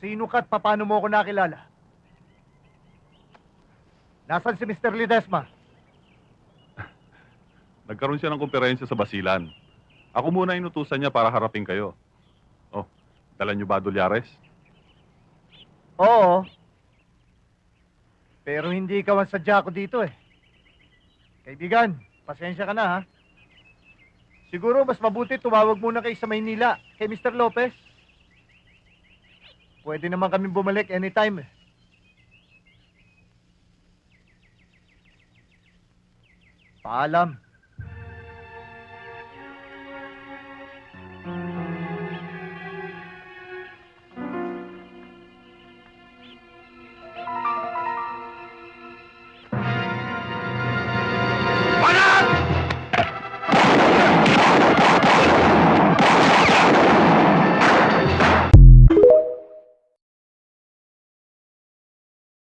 Sino ka at paano mo ako nakilala? Nasaan si Mr. Ledesma? Nagkaroon siya ng komperensya sa Basilan. Ako muna inutusan niya para harapin kayo. Oh, dala niyo ba dolyares? Oo. Pero hindi ikaw ang sadya ko dito eh. Kaibigan, pasensya ka na ha. Siguro mas mabuti tumawag muna kayo sa Maynila kay Mr. Lopez. Pwede naman kami bumalik anytime eh. Paalam.